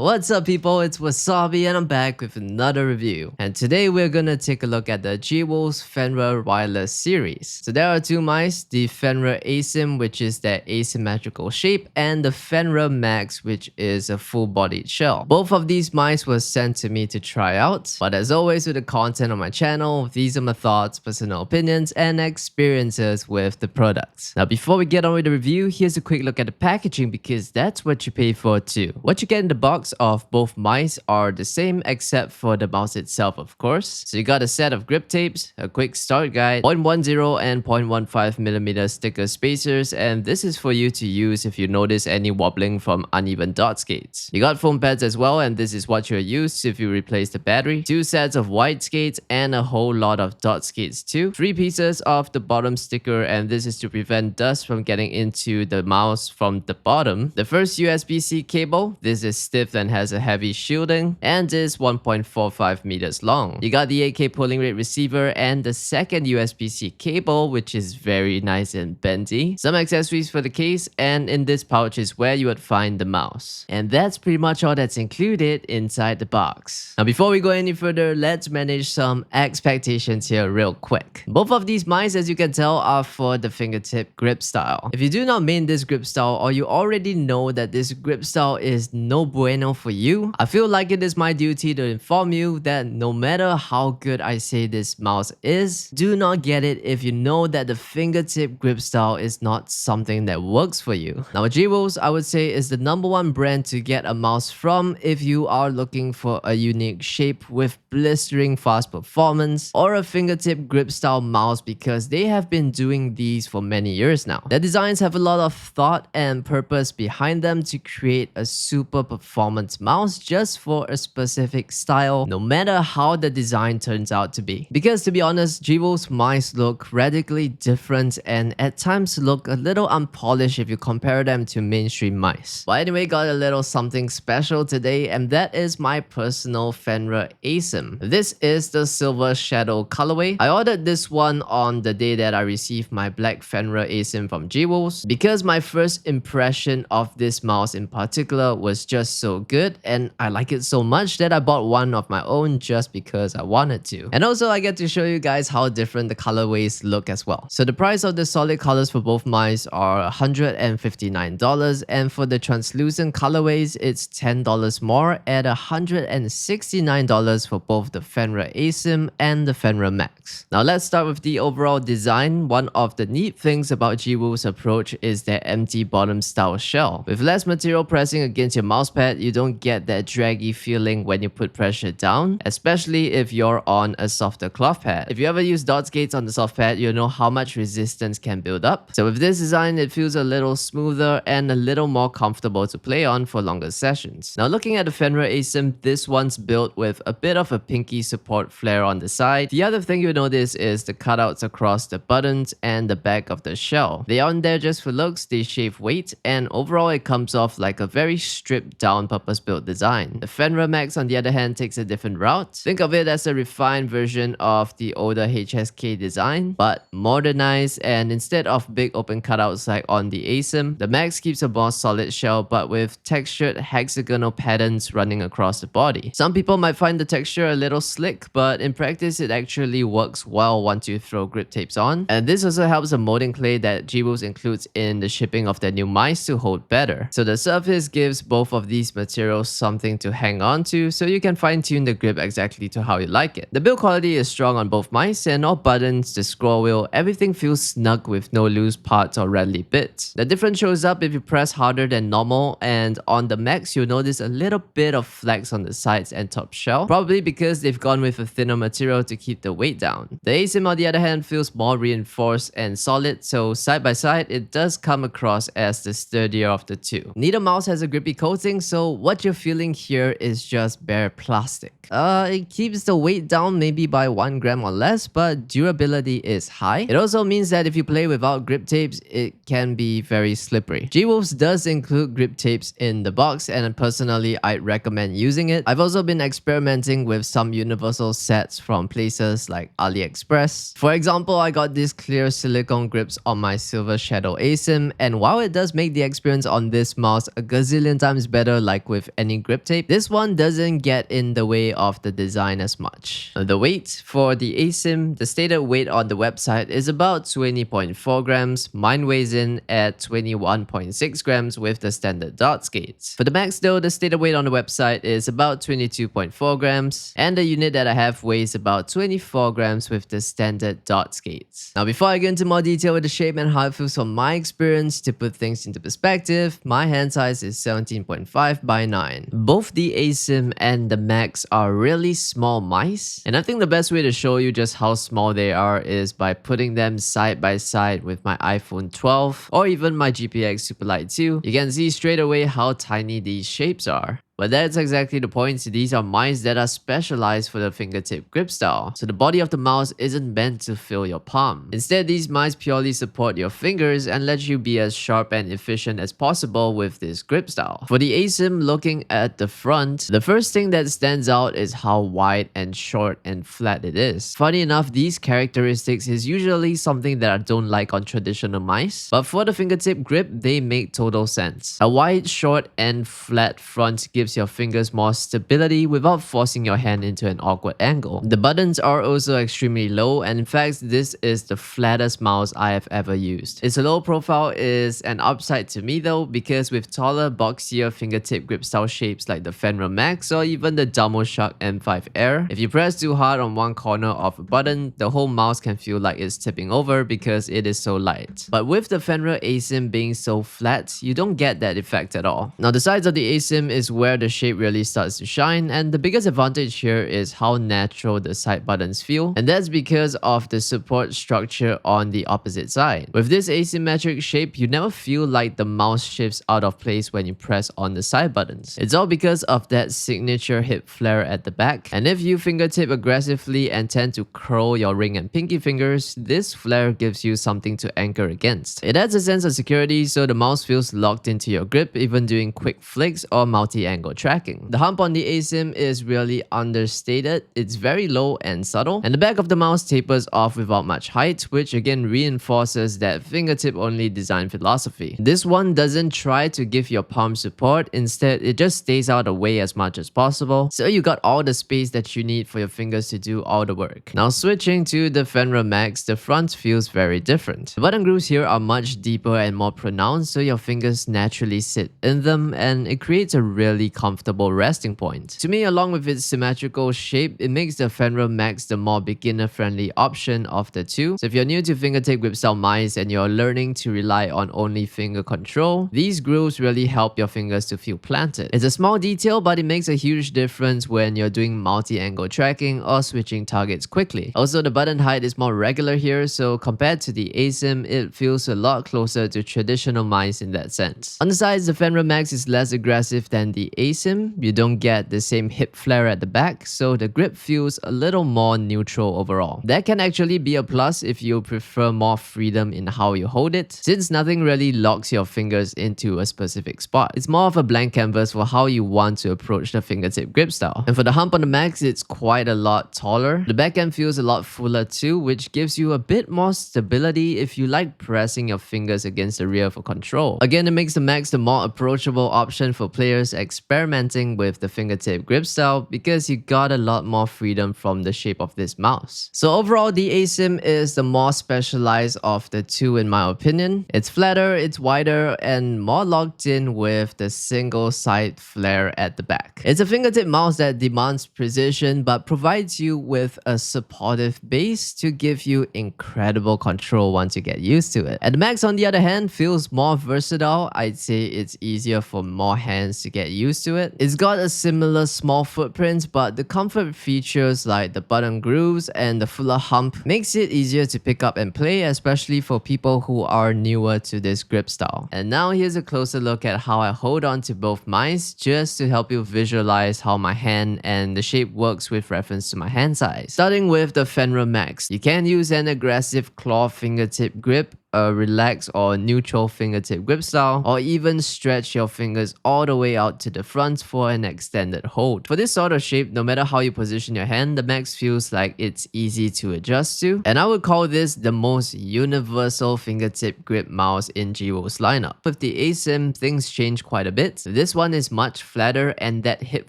What's up people, it's Wasabi and I'm back with another review. And today we're gonna take a look at the G-Wolf's Fenrir wireless series. So there are two mice, the Fenrir Asym, which is their asymmetrical shape, and the Fenrir Max, which is a full-bodied shell. Both of these mice were sent to me to try out, but as always with the content on my channel, these are my thoughts, personal opinions, and experiences with the products. Now before we get on with the review, here's a quick look at the packaging because that's what you pay for too. What you get in the box of both mice are the same except for the mouse itself, of course. So you got a set of grip tapes, a quick start guide, 0.10 and 0.15mm sticker spacers, and this is for you to use if you notice any wobbling from uneven dot skates. You got foam pads as well, and this is what you'll use if you replace the battery. 2 sets of white skates and a whole lot of dot skates too. 3 pieces of the bottom sticker, and this is to prevent dust from getting into the mouse from the bottom. The first USB-C cable, this is stiff and has a heavy shielding and is 1.45 meters long. You got the 8K polling rate receiver and the second USB-C cable, which is very nice and bendy. Some accessories for the case, and in this pouch is where you would find the mouse. And that's pretty much all that's included inside the box. Now before we go any further, let's manage some expectations here real quick. Both of these mice, as you can tell, are for the Fingertip Grip Style. If you do not main this grip style, or you already know that this grip style is no bueno for you, I feel like it is my duty to inform you that no matter how good I say this mouse is, do not get it if you know that the Fingertip Grip Style is not something that works for you. Now G-Wolf's, I would say, is the #1 brand to get a mouse from if you are looking for a unique shape with blistering fast performance, or a Fingertip Grip Style mouse, because they have been doing these for many years now. Their designs have a lot of thought and purpose behind them to create a super performance mouse just for a specific style, no matter how the design turns out to be. Because to be honest, G-Wolf's mice look radically different and at times look a little unpolished if you compare them to mainstream mice. But anyway, got a little something special today, and that is my personal Fenrir Asym. This is the Silver Shadow colorway. I ordered this one on the day that I received my black Fenrir Asym from G-Wolf's because my first impression of this mouse in particular was just so good, and I like it so much that I bought one of my own just because I wanted to. And also I get to show you guys how different the colorways look as well. So the price of the solid colors for both mice are $159, and for the translucent colorways it's $10 more at $169 for both the Fenrir Asym and the Fenrir Max. Now let's start with the overall design. One of the neat things about G-Wolf's approach is their empty bottom style shell. With less material pressing against your mousepad, you don't get that draggy feeling when you put pressure down, especially if you're on a softer cloth pad. If you ever use dot skates on the soft pad, you'll know how much resistance can build up. So with this design, it feels a little smoother and a little more comfortable to play on for longer sessions. Now looking at the Fenrir Asym, this one's built with a bit of a pinky support flare on the side. The other thing you'll notice is the cutouts across the buttons and the back of the shell. They aren't there just for looks, they shave weight, and overall it comes off like a very stripped down purpose-built design. The Fenrir Max on the other hand takes a different route. Think of it as a refined version of the older HSK design, but modernized, and instead of big open cutouts like on the Asym, the Max keeps a more solid shell but with textured hexagonal patterns running across the body. Some people might find the texture a little slick, but in practice it actually works well once you throw grip tapes on. And this also helps the molding clay that G-Wolf's includes in the shipping of their new mice to hold better. So the surface gives both of these materials something to hang on to, so you can fine-tune the grip exactly to how you like it. The build quality is strong on both mice, and all buttons, the scroll wheel, everything feels snug with no loose parts or rattly bits. The difference shows up if you press harder than normal, and on the Max you'll notice a little bit of flex on the sides and top shell, probably because they've gone with a thinner material to keep the weight down. The Asym on the other hand feels more reinforced and solid, so side by side it does come across as the sturdier of the two. Neither mouse has a grippy coating, so what you're feeling here is just bare plastic. It keeps the weight down maybe by 1 gram or less, but durability is high. It also means that if you play without grip tapes, it can be very slippery. G-Wolf's does include grip tapes in the box, and personally I'd recommend using it. I've also been experimenting with some universal sets from places like AliExpress. For example, I got these clear silicone grips on my Silver Shadow Asym, and while it does make the experience on this mouse a gazillion times better like like with any grip tape, this one doesn't get in the way of the design as much. The weight for the Asym, the stated weight on the website is about 20.4 grams. Mine weighs in at 21.6 grams with the standard dot skates. For the Max though, the stated weight on the website is about 22.4 grams, and the unit that I have weighs about 24 grams with the standard dot skates. Now before I get into more detail with the shape and how it feels from my experience, to put things into perspective, my hand size is 17.5 by 9. Both the Asym and the Max are really small mice, and I think the best way to show you just how small they are is by putting them side by side with my iPhone 12 or even my GPX Superlight 2. You can see straight away how tiny these shapes are. But that's exactly the point. These are mice that are specialized for the fingertip grip style. So the body of the mouse isn't meant to fill your palm. Instead, these mice purely support your fingers and let you be as sharp and efficient as possible with this grip style. For the Asym, looking at the front, the first thing that stands out is how wide and short and flat it is. Funny enough, these characteristics is usually something that I don't like on traditional mice, but for the fingertip grip, they make total sense. A wide, short, and flat front gives your fingers more stability without forcing your hand into an awkward angle. The buttons are also extremely low, and in fact this is the flattest mouse I have ever used. Its low profile is an upside to me though, because with taller, boxier fingertip grip style shapes like the Fenrir Max or even the Dumbo Shark M5 Air, if you press too hard on one corner of a button, the whole mouse can feel like it's tipping over because it is so light. But with the Fenrir Asym being so flat, you don't get that effect at all. Now the sides of the Asym is where the shape really starts to shine, and the biggest advantage here is how natural the side buttons feel, and that's because of the support structure on the opposite side. With this asymmetric shape, you never feel like the mouse shifts out of place when you press on the side buttons. It's all because of that signature hip flare at the back, and if you fingertip aggressively and tend to curl your ring and pinky fingers, this flare gives you something to anchor against. It adds a sense of security so the mouse feels locked into your grip even doing quick flicks or multi-angle tracking. The hump on the Asym is really understated. It's very low and subtle, and the back of the mouse tapers off without much height, which again reinforces that fingertip only design philosophy. This one doesn't try to give your palm support, instead it just stays out of the way as much as possible, so you got all the space that you need for your fingers to do all the work. Now switching to the Fenrir Max, the front feels very different. The button grooves here are much deeper and more pronounced, so your fingers naturally sit in them, and it creates a really comfortable resting point. To me, along with its symmetrical shape, it makes the Fenrir Max the more beginner-friendly option of the two. So if you're new to fingertip grip style mice and you're learning to rely on only finger control, these grooves really help your fingers to feel planted. It's a small detail, but it makes a huge difference when you're doing multi-angle tracking or switching targets quickly. Also, the button height is more regular here, so compared to the Asym, it feels a lot closer to traditional mice in that sense. On the sides, the Fenrir Max is less aggressive than the Asym. You don't get the same hip flare at the back, so the grip feels a little more neutral overall. That can actually be a plus if you prefer more freedom in how you hold it, since nothing really locks your fingers into a specific spot. It's more of a blank canvas for how you want to approach the fingertip grip style. And for the hump on the Max, it's quite a lot taller. The back end feels a lot fuller too, which gives you a bit more stability if you like pressing your fingers against the rear for control. Again, it makes the Max the more approachable option for players experimenting with the fingertip grip style because you got a lot more freedom from the shape of this mouse. So overall, the Asym is the more specialized of the two in my opinion. It's flatter, it's wider, and more locked in with the single side flare at the back. It's a fingertip mouse that demands precision but provides you with a supportive base to give you incredible control once you get used to it. And the Max on the other hand feels more versatile. I'd say it's easier for more hands to get used to it. It's got a similar small footprint, but the comfort features like the button grooves and the fuller hump makes it easier to pick up and play, especially for people who are newer to this grip style. And now here's a closer look at how I hold on to both mice, just to help you visualize how my hand and the shape works with reference to my hand size. Starting with the Fenrir Max, you can use an aggressive claw fingertip grip a relaxed or neutral fingertip grip style, or even stretch your fingers all the way out to the front for an extended hold. For this sort of shape, no matter how you position your hand, the Max feels like it's easy to adjust to, and I would call this the most universal fingertip grip mouse in GWO's lineup. With the Asym, things change quite a bit. This one is much flatter, and that hip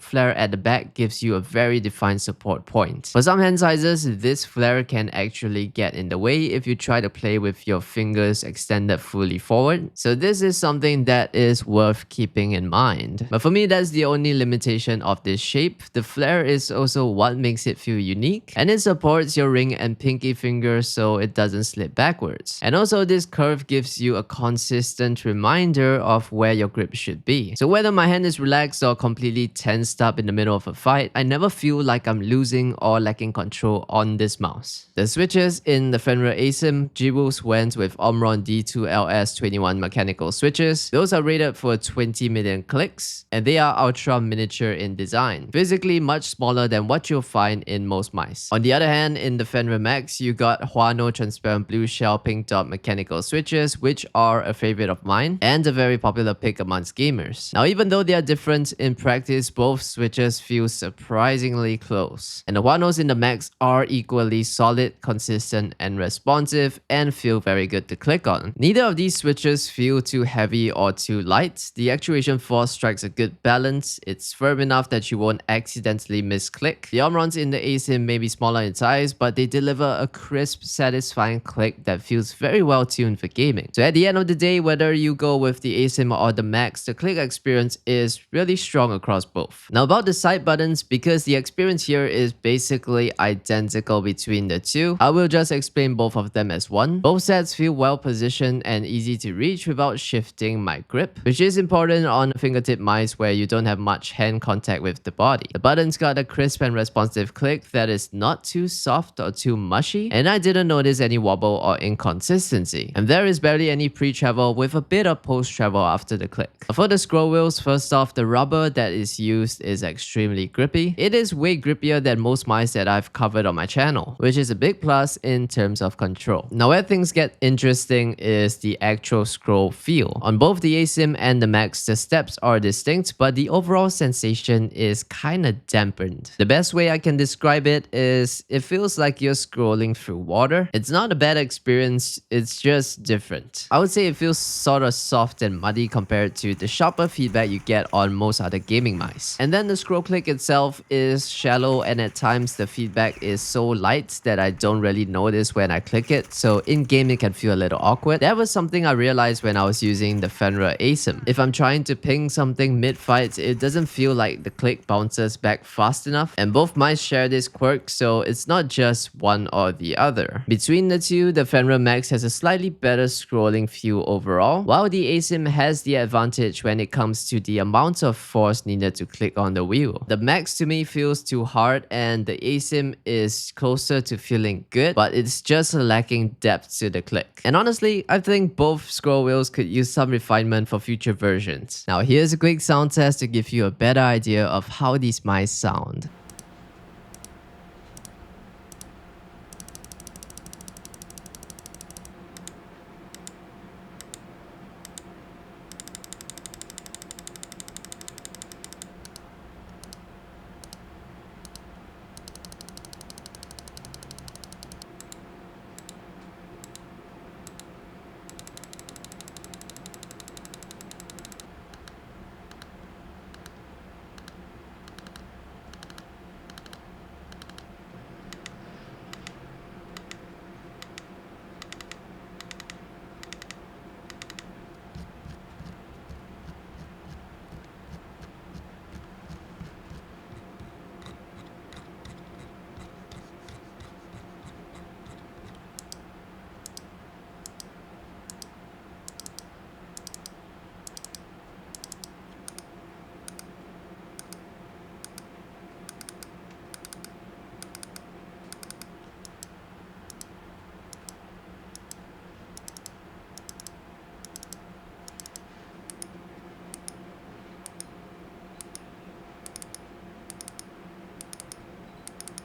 flare at the back gives you a very defined support point. For some hand sizes, this flare can actually get in the way if you try to play with your fingers extended fully forward, so this is something that is worth keeping in mind. But for me, that's the only limitation of this shape. The flare is also what makes it feel unique, and it supports your ring and pinky fingers so it doesn't slip backwards. And also, this curve gives you a consistent reminder of where your grip should be. So whether my hand is relaxed or completely tensed up in the middle of a fight, I never feel like I'm losing or lacking control on this mouse. The switches in the Fenrir Asym, GWO's went with Omron D2LS21 mechanical switches. Those are rated for 20 million clicks, and they are ultra miniature in design, physically much smaller than what you'll find in most mice. On the other hand, in the Fenrir Max, you got Huano transparent blue shell pink dot mechanical switches, which are a favorite of mine and a very popular pick amongst gamers. Now, even though they are different in practice, both switches feel surprisingly close, and the Huanos in the Max are equally solid, consistent, and responsive, and feel very good to click on. Neither of these switches feel too heavy or too light. The actuation force strikes a good balance. It's firm enough that you won't accidentally misclick. The Omrons in the Asym may be smaller in size, but they deliver a crisp, satisfying click that feels very well tuned for gaming. So at the end of the day, whether you go with the Asym or the Max, the click experience is really strong across both. Now about the side buttons, because the experience here is basically identical between the two, I will just explain both of them as one. Both sets feel well positioned and easy to reach without shifting my grip, which is important on fingertip mice where you don't have much hand contact with the body. The buttons got a crisp and responsive click that is not too soft or too mushy, and I didn't notice any wobble or inconsistency. And there is barely any pre-travel with a bit of post-travel after the click. For the scroll wheels, first off, the rubber that is used is extremely grippy. It is way grippier than most mice that I've covered on my channel, which is a big plus in terms of control. Now where things get interesting is the actual scroll feel. On both the Asym and the Max, the steps are distinct, but the overall sensation is kinda dampened. The best way I can describe it is it feels like you're scrolling through water. It's not a bad experience, it's just different. I would say it feels sort of soft and muddy compared to the sharper feedback you get on most other gaming mice. And then the scroll click itself is shallow, and at times the feedback is so light that I don't really notice when I click it, so in game it can feel a little awkward. That was something I realized when I was using the Fenrir Asym. If I'm trying to ping something mid-fight, it doesn't feel like the click bounces back fast enough, and both mice share this quirk, so it's not just one or the other. Between the two, the Fenrir Max has a slightly better scrolling feel overall, while the Asym has the advantage when it comes to the amount of force needed to click on the wheel. The Max to me feels too hard, and the Asym is closer to feeling good, but it's just lacking depth to the click. And honestly, I think both scroll wheels could use some refinement for future versions. Now here's a quick sound test to give you a better idea of how these mice sound.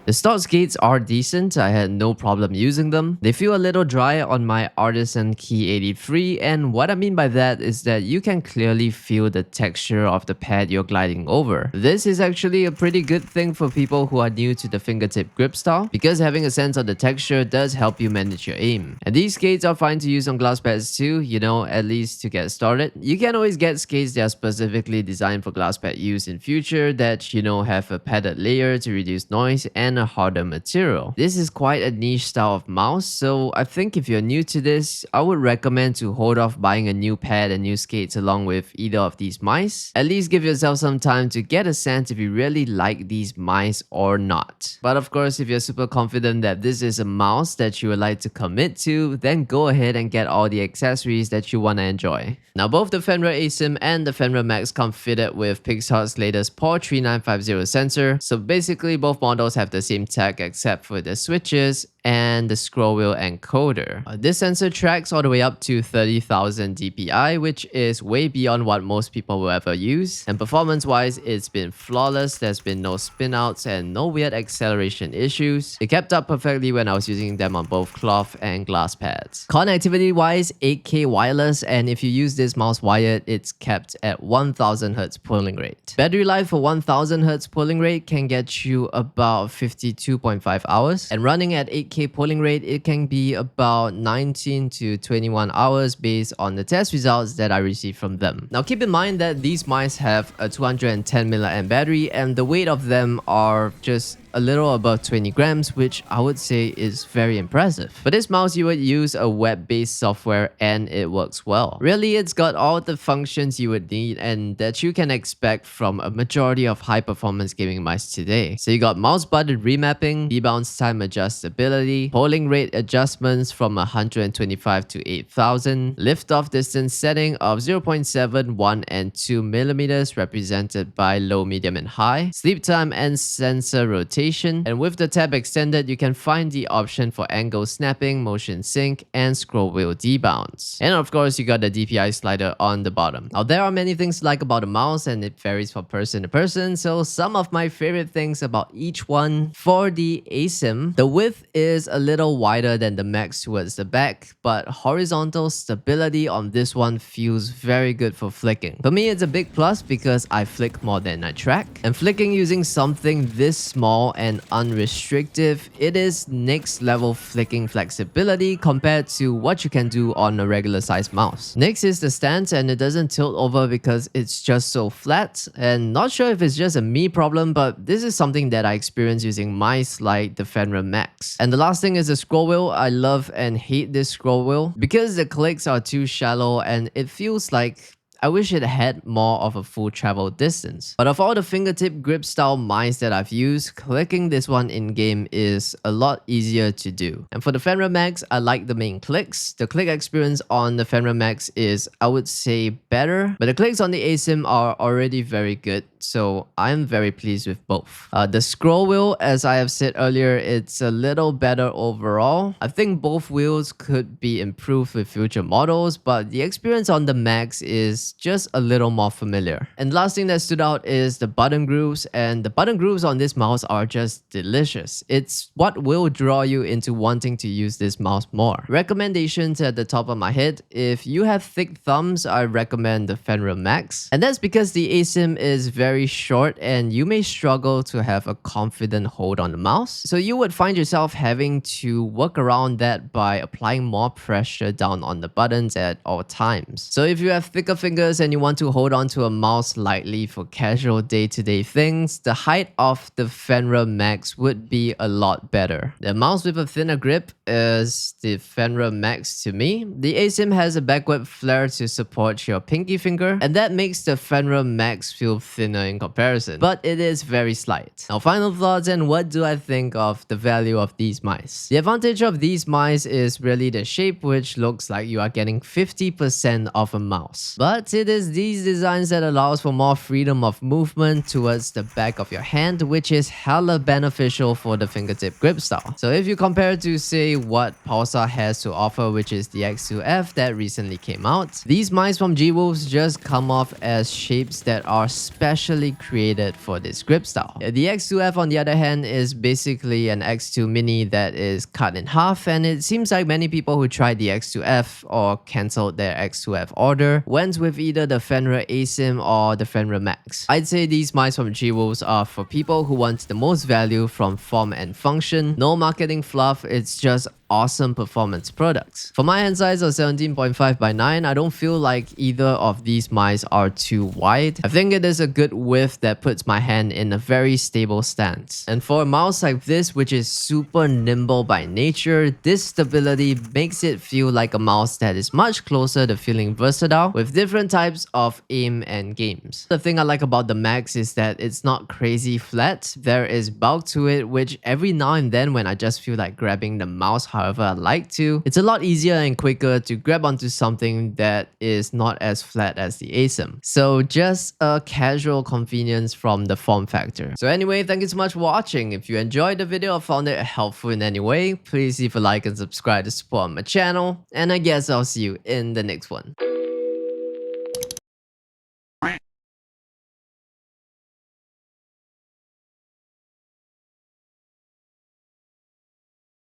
The stock skates are decent, I had no problem using them. They feel a little dry on my Artisan Key 83, and what I mean by that is that you can clearly feel the texture of the pad you're gliding over. This is actually a pretty good thing for people who are new to the fingertip grip style, because having a sense of the texture does help you manage your aim. And these skates are fine to use on glass pads too, you know, at least to get started. You can always get skates that are specifically designed for glass pad use in future that, you know, have a padded layer to reduce noise and a harder material. This is quite a niche style of mouse, so I think if you're new to this, I would recommend to hold off buying a new pad and new skates along with either of these mice. At least give yourself some time to get a sense if you really like these mice or not. But of course, if you're super confident that this is a mouse that you would like to commit to, then go ahead and get all the accessories that you want to enjoy. Now, both the Fenrir Asym and the Fenrir Max come fitted with PixArt's latest PAW3950 sensor, so basically both models have the same tech except for the switches and the scroll wheel encoder. This sensor tracks all the way up to 30,000 dpi, which is way beyond what most people will ever use. And performance-wise, it's been flawless. There's been no spin-outs and no weird acceleration issues. It kept up perfectly when I was using them on both cloth and glass pads. Connectivity-wise, 8K wireless, and if you use this mouse wired, it's kept at 1000 Hz pulling rate. Battery life for 1000 Hz pulling rate can get you about 52.5 hours, and running at 8K polling rate, it can be about 19 to 21 hours based on the test results that I received from them. Now keep in mind that these mice have a 210 mAh battery and the weight of them are just a little above 20 grams, which I would say is very impressive. For this mouse, you would use a web-based software and it works well. Really, it's got all the functions you would need and that you can expect from a majority of high-performance gaming mice today. So you got mouse button remapping, debounce time adjustability, polling rate adjustments from 125 to 8000, lift-off distance setting of 0.7, 1, and 2 millimeters represented by low, medium, and high, sleep time and sensor rotation. And with the tab extended, you can find the option for angle snapping, motion sync, and scroll wheel debounce. And of course, you got the DPI slider on the bottom. Now, there are many things to like about a mouse, and it varies from person to person. So some of my favorite things about each one. For the Asym, the width is a little wider than the Max towards the back, but horizontal stability on this one feels very good for flicking. For me, it's a big plus because I flick more than I track. And flicking using something this small and unrestricted, it is next level flicking flexibility compared to what you can do on a regular size mouse. Next is the stance, and it doesn't tilt over because it's just so flat. And not sure if it's just a me problem, but this is something that I experience using mice like the Fenrir Max. And the last thing is the scroll wheel. I love and hate this scroll wheel because the clicks are too shallow and it feels like I wish it had more of a full travel distance. But of all the fingertip grip style mice that I've used, clicking this one in-game is a lot easier to do. And for the Fenrir Max, I like the main clicks. The click experience on the Fenrir Max is, I would say, better, but the clicks on the Asym are already very good, so I'm very pleased with both. The scroll wheel, as I have said earlier, it's a little better overall. I think both wheels could be improved with future models, but the experience on the Max is just a little more familiar. And last thing that stood out is the button grooves, and the button grooves on this mouse are just delicious. It's what will draw you into wanting to use this mouse more. Recommendations at the top of my head: if you have thick thumbs, I recommend the Fenrir Max, and that's because the Asym is very short and you may struggle to have a confident hold on the mouse, so you would find yourself having to work around that by applying more pressure down on the buttons at all times. So if you have thicker fingers and you want to hold on to a mouse lightly for casual day-to-day things, the height of the Fenrir Max would be a lot better. The mouse with a thinner grip is the Fenrir Max to me. The Asym has a backward flare to support your pinky finger, and that makes the Fenrir Max feel thinner in comparison, but it is very slight. Now, final thoughts and what do I think of the value of these mice? The advantage of these mice is really the shape, which looks like you are getting 50% of a mouse. But it is these designs that allows for more freedom of movement towards the back of your hand, which is hella beneficial for the fingertip grip style. So if you compare to, say, what Pulsar has to offer, which is the X2F that recently came out, these mice from G-Wolves just come off as shapes that are special specially created for this grip style. The X2F on the other hand is basically an X2 Mini that is cut in half, and it seems like many people who tried the X2F or cancelled their X2F order went with either the Fenrir Asym or the Fenrir Max. I'd say these mice from G-Wolves are for people who want the most value from form and function. No marketing fluff, it's just awesome performance products. For my hand size of 17.5 by 9, I don't feel like either of these mice are too wide. I think it is a good width that puts my hand in a very stable stance. And for a mouse like this, which is super nimble by nature, this stability makes it feel like a mouse that is much closer to feeling versatile with different types of aim and games. The thing I like about the Max is that it's not crazy flat. There is bulk to it, which every now and then when I just feel like grabbing the mouse however I like to, it's a lot easier and quicker to grab onto something that is not as flat as the Asym. So just a casual convenience from the form factor. So anyway, thank you so much for watching. If you enjoyed the video or found it helpful in any way, please leave a like and subscribe to support my channel. And I guess I'll see you in the next one.